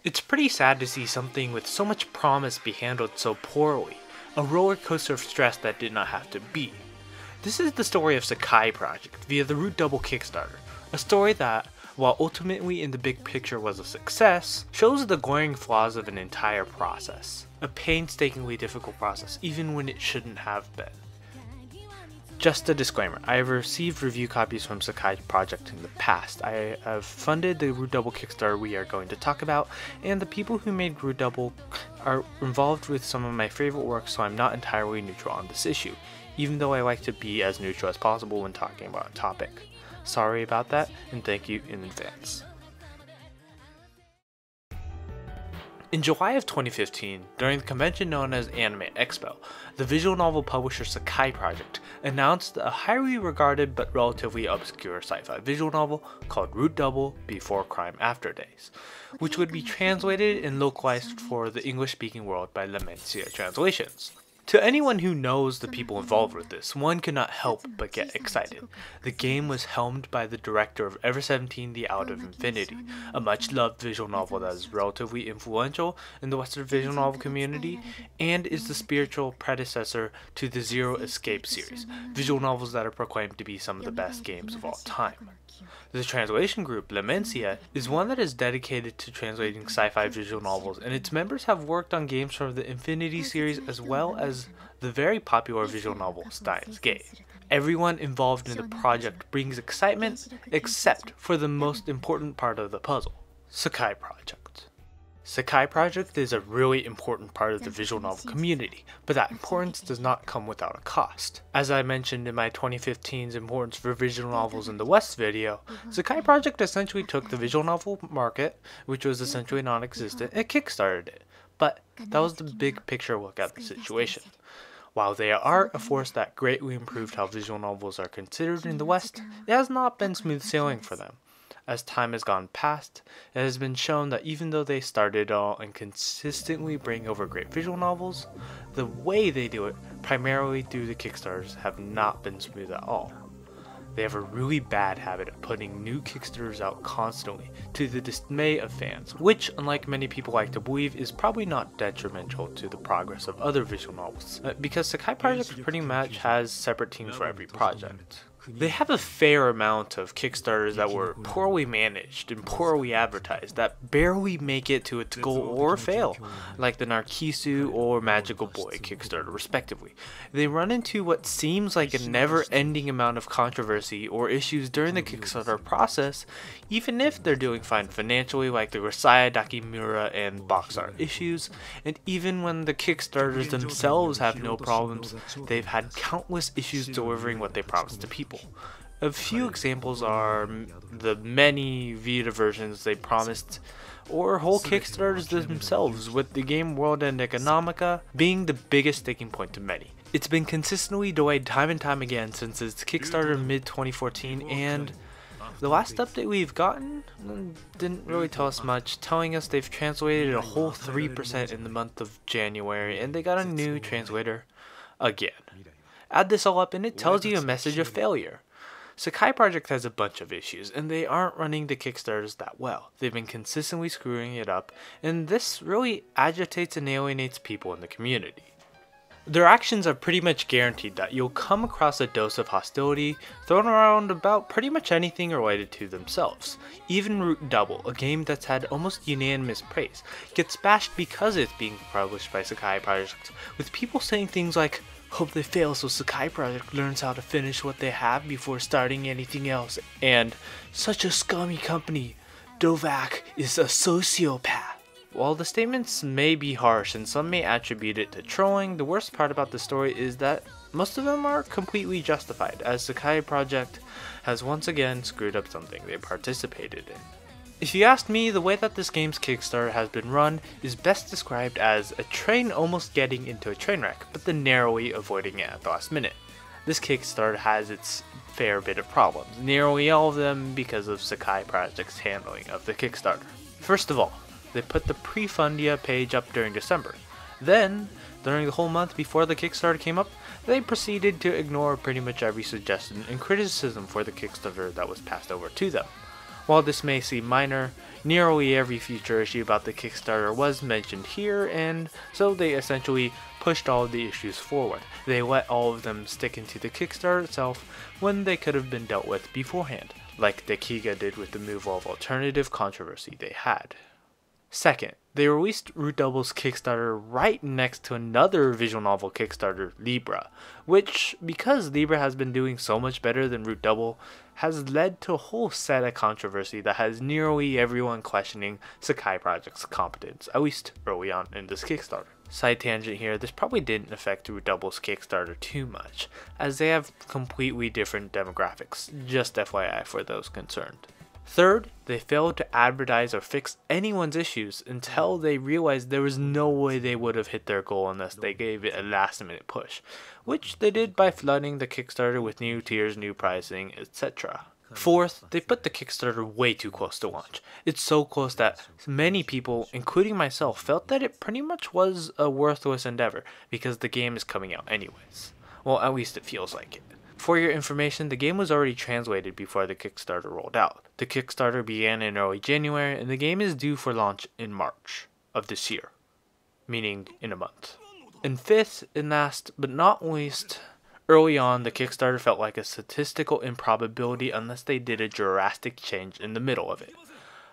It's pretty sad to see something with so much promise be handled so poorly, a roller coaster of stress that did not have to be. This is the story of Sekai Project via the Root Double Kickstarter, a story that, while ultimately in the big picture was a success, shows the glaring flaws of an entire process. A painstakingly difficult process, even when it shouldn't have been. Just a disclaimer, I have received review copies from Sekai Project in the past. I have funded the Root Double Kickstarter we are going to talk about, and the people who made Root Double are involved with some of my favorite work, so I'm not entirely neutral on this issue, even though I like to be as neutral as possible when talking about a topic. Sorry about that, and thank you in advance. In July of 2015, during the convention known as Anime Expo, the visual novel publisher Sekai Project announced a highly regarded but relatively obscure sci-fi visual novel called Root Double Before Crime After Days, which would be translated and localized for the English-speaking world by Lemencia Translations. To anyone who knows the people involved with this, one could not help but get excited. The game was helmed by the director of Ever 17 The Out of Infinity, a much-loved visual novel that is relatively influential in the Western visual novel community, and is the spiritual predecessor to the Zero Escape series, visual novels that are proclaimed to be some of the best games of all time. The translation group, Lemencia, is one that is dedicated to translating sci-fi visual novels, and its members have worked on games from the Infinity series as well as the very popular visual novel Steins Gate. Everyone involved in the project brings excitement, except for the most important part of the puzzle, Sekai Project. Sekai Project is a really important part of the visual novel community, but that importance does not come without a cost. As I mentioned in my 2015's Importance for Visual Novels in the West video, Sekai Project essentially took the visual novel market, which was essentially non-existent, and kickstarted it. But that was the big picture look at the situation. While they are a force that greatly improved how visual novels are considered in the West, it has not been smooth sailing for them. As time has gone past, it has been shown that even though they started all and consistently bring over great visual novels, the way they do it, primarily through the Kickstarters, have not been smooth at all. They have a really bad habit of putting new Kickstarters out constantly, to the dismay of fans, which, unlike many people like to believe, is probably not detrimental to the progress of other visual novels, because Sekai Project pretty much has separate teams for every project. They have a fair amount of Kickstarters that were poorly managed and poorly advertised that barely make it to its goal or fail, like the Narkisu or Magical Boy Kickstarter respectively. They run into what seems like a never-ending amount of controversy or issues during the Kickstarter process, even if they're doing fine financially, like the Rasaya Dakimura and box art issues, and even when the Kickstarters themselves have no problems, they've had countless issues delivering what they promised to people. A few examples are the many Vita versions they promised, or whole Kickstarters themselves, with the game World End Economica being the biggest sticking point to many. It's been consistently delayed time and time again since its Kickstarter mid-2014, and the last update we've gotten didn't really tell us much, telling us they've translated a whole 3% in the month of January, and they got a new translator again. Add this all up and it tells you a message of failure. Sekai Project has a bunch of issues, and they aren't running the Kickstarters that well. They've been consistently screwing it up, and this really agitates and alienates people in the community. Their actions are pretty much guaranteed that you'll come across a dose of hostility thrown around about pretty much anything related to themselves. Even Root Double, a game that's had almost unanimous praise, gets bashed because it's being published by Sekai Project, with people saying things like, "Hope they fail so Sekai Project learns how to finish what they have before starting anything else," and "Such a scummy company, Dovak is a sociopath." While the statements may be harsh and some may attribute it to trolling, the worst part about the story is that most of them are completely justified, as Sekai Project has once again screwed up something they participated in. If you ask me, the way that this game's Kickstarter has been run is best described as a train almost getting into a train wreck, but then narrowly avoiding it at the last minute. This Kickstarter has its fair bit of problems, nearly all of them because of Sekai Project's handling of the Kickstarter. First of all, they put the pre-fundia page up during December. Then, during the whole month before the Kickstarter came up, they proceeded to ignore pretty much every suggestion and criticism for the Kickstarter that was passed over to them. While this may seem minor, Nearly every future issue about the Kickstarter was mentioned here, and so they essentially pushed all of the issues forward. They let all of them stick into the Kickstarter itself when they could have been dealt with beforehand, like the Kiga did with the removal of alternative controversy they had. Second, they released Root Double's Kickstarter right next to another visual novel Kickstarter, Libra, which, because Libra has been doing so much better than Root Double, has led to a whole set of controversy that has nearly everyone questioning Sekai Project's competence, at least early on in this Kickstarter. Side tangent here, this probably didn't affect Root Double's Kickstarter too much, as they have completely different demographics, just FYI for those concerned. Third, they failed to advertise or fix anyone's issues until they realized there was no way they would have hit their goal unless they gave it a last minute push, which they did by flooding the Kickstarter with new tiers, new pricing, etc. Fourth, they put the Kickstarter way too close to launch. It's so close that many people, including myself, felt that it pretty much was a worthless endeavor because the game is coming out anyways. Well, at least it feels like it. For your information, the game was already translated before the Kickstarter rolled out. The Kickstarter began in early January, and the game is due for launch in March of this year, meaning in a month. And fifth and last but not least, early on, the Kickstarter felt like a statistical improbability unless they did a drastic change in the middle of it.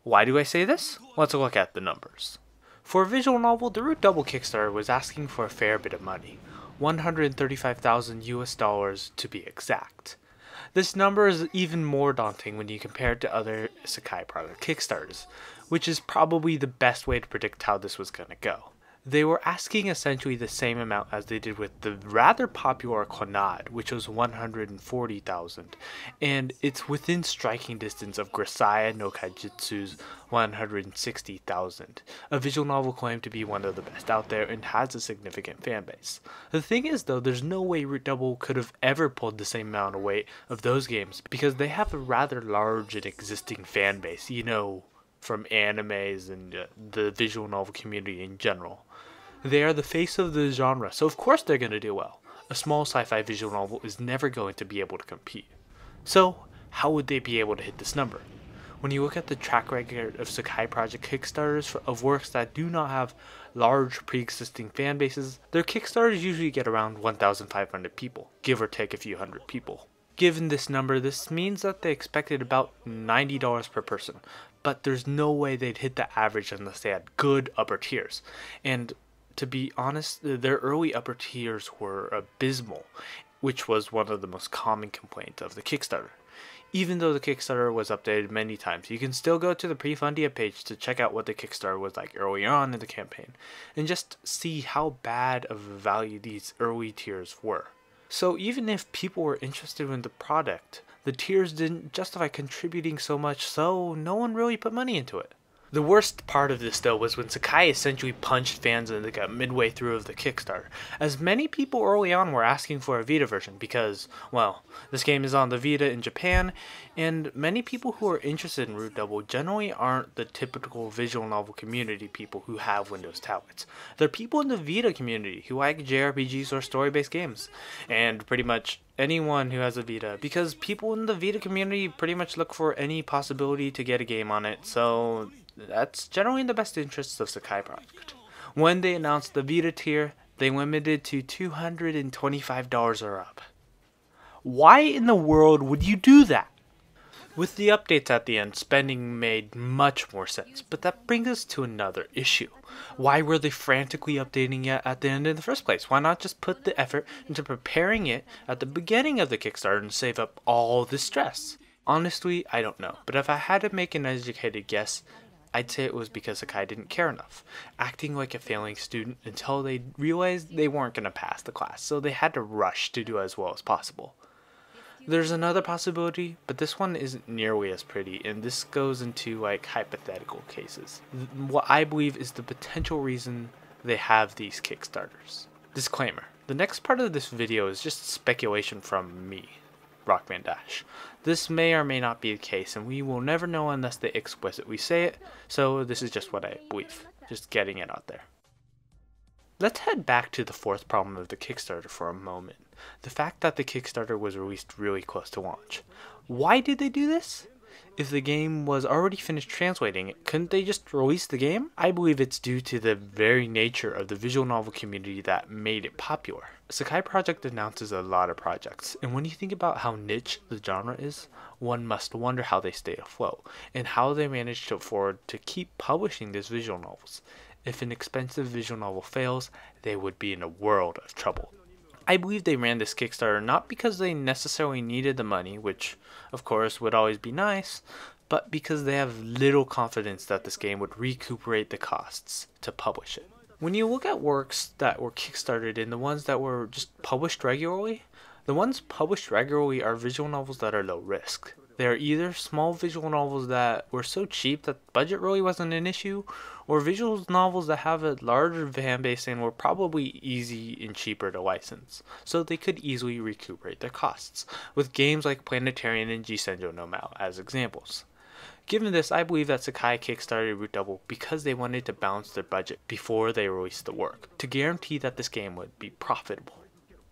Why do I say this? Let's look at the numbers. For a visual novel, the Root Double Kickstarter was asking for a fair bit of money. $135,000 to be exact. This number is even more daunting when you compare it to other Sekai Project Kickstarters, which is probably the best way to predict how this was going to go. They were asking essentially the same amount as they did with the rather popular Konad, which was $140,000, and it's within striking distance of Grisaya no Kaijitsu's $160,000, a visual novel claimed to be one of the best out there and has a significant fan base. The thing is though, there's no way Root Double could have ever pulled the same amount of weight of those games because they have a rather large and existing fan base, you know, from animes and the visual novel community in general. They are the face of the genre, so of course they're going to do well. A small sci-fi visual novel is never going to be able to compete. So, how would they be able to hit this number? When you look at the track record of Sekai Project Kickstarters of works that do not have large pre-existing fan bases, their Kickstarters usually get around 1,500 people, give or take a few hundred people. Given this number, this means that they expected about $90 per person, but there's no way they'd hit the average unless they had good upper tiers. And to be honest, their early upper tiers were abysmal, which was one of the most common complaints of the Kickstarter. Even though the Kickstarter was updated many times, you can still go to the Prefundia page to check out what the Kickstarter was like early on in the campaign, and just see how bad of a value these early tiers were. So even if people were interested in the product, the tiers didn't justify contributing so much, so no one really put money into it. The worst part of this though was when Sekai essentially punched fans in the gut midway through of the Kickstarter, as many people early on were asking for a Vita version because, well, this game is on the Vita in Japan, and many people who are interested in Root Double generally aren't the typical visual novel community people who have Windows tablets. They're people in the Vita community who like JRPGs or story-based games, and pretty much anyone who has a Vita, because people in the Vita community pretty much look for any possibility to get a game on it, so that's generally in the best interests of Sekai Project. When they announced the Vita tier, they limited to $225 or up. Why in the world would you do that? With the updates at the end, spending made much more sense, but that brings us to another issue. Why were they frantically updating it at the end in the first place? Why not just put the effort into preparing it at the beginning of the Kickstarter and save up all the stress? Honestly, I don't know, but if I had to make an educated guess, I'd say it was because Sekai didn't care enough, acting like a failing student until they realized they weren't going to pass the class, so they had to rush to do as well as possible. There's another possibility, but this one isn't nearly as pretty, and this goes into like hypothetical cases. What I believe is the potential reason they have these Kickstarters. Disclaimer: the next part of this video is just speculation from me, Rockman Dash. This may or may not be the case, and we will never know unless they explicitly say it, so this is just what I believe. Just getting it out there. Let's head back to the fourth problem of the Kickstarter for a moment. The fact that the Kickstarter was released really close to launch. Why did they do this? If the game was already finished translating it, couldn't they just release the game? I believe it's due to the very nature of the visual novel community that made it popular. Sekai Project announces a lot of projects, and when you think about how niche the genre is, one must wonder how they stay afloat, and how they manage to afford to keep publishing these visual novels. If an expensive visual novel fails, they would be in a world of trouble. I believe they ran this Kickstarter not because they necessarily needed the money, which of course would always be nice, but because they have little confidence that this game would recuperate the costs to publish it. When you look at works that were kickstarted and the ones that were just published regularly, the ones published regularly are visual novels that are low risk. They are either small visual novels that were so cheap that budget really wasn't an issue, or visual novels that have a larger fan base and were probably easy and cheaper to license, so they could easily recuperate their costs, with games like Planetarian and Jisenjo no Mao as examples. Given this, I believe that Sekai kickstarted Root Double because they wanted to balance their budget before they released the work, to guarantee that this game would be profitable.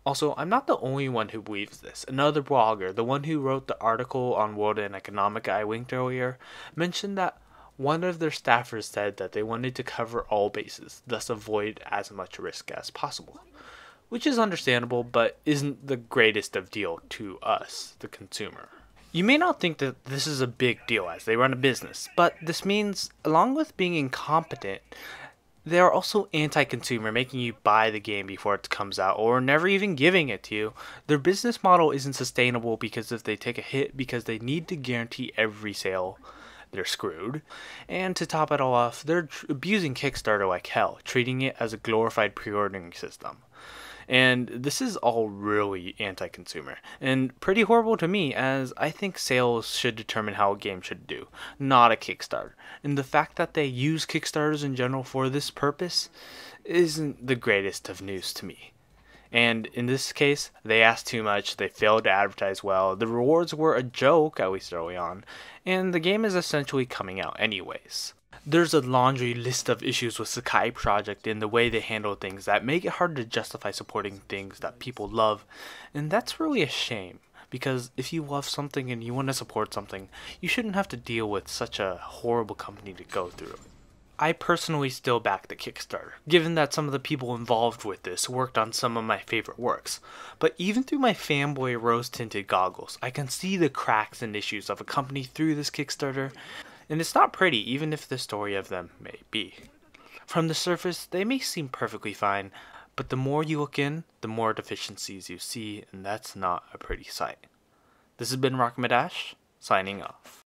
Also, I'm not the only one who believes this. Another blogger, the one who wrote the article on World and Economic I linked earlier, mentioned that one of their staffers said that they wanted to cover all bases, thus avoid as much risk as possible. Which is understandable, but isn't the greatest of deal to us, the consumer. You may not think that this is a big deal as they run a business, but this means, along with being incompetent, they are also anti-consumer, making you buy the game before it comes out or never even giving it to you. Their business model isn't sustainable because if they take a hit because they need to guarantee every sale, they're screwed. And to top it all off, they're abusing Kickstarter like hell, treating it as a glorified pre-ordering system. And this is all really anti-consumer, and pretty horrible to me, as I think sales should determine how a game should do, not a Kickstarter. And the fact that they use Kickstarters in general for this purpose isn't the greatest of news to me. And in this case, they asked too much, they failed to advertise well, the rewards were a joke, at least early on, and the game is essentially coming out anyways. There's a laundry list of issues with Sekai Project and the way they handle things that make it hard to justify supporting things that people love, and that's really a shame, because if you love something and you want to support something, you shouldn't have to deal with such a horrible company to go through. I personally still back the Kickstarter, given that some of the people involved with this worked on some of my favorite works. But even through my fanboy rose-tinted goggles, I can see the cracks and issues of a company through this Kickstarter, and it's not pretty even if the story of them may be. From the surface, they may seem perfectly fine, but the more you look in, the more deficiencies you see, and that's not a pretty sight. This has been Rockmadash, signing off.